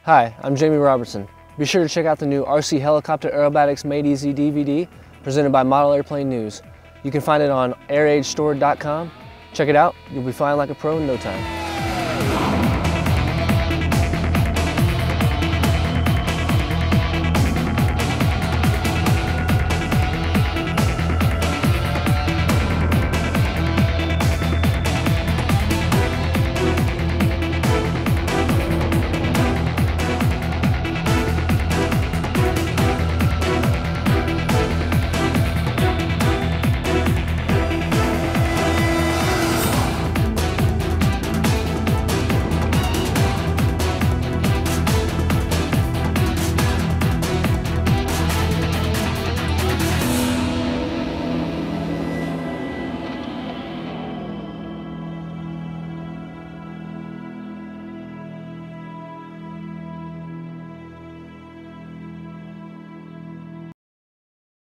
Hi, I'm Jamie Robertson. Be sure to check out the new RC Helicopter Aerobatics Made Easy DVD presented by Model Airplane News. You can find it on airagestore.com. Check it out, you'll be flying like a pro in no time.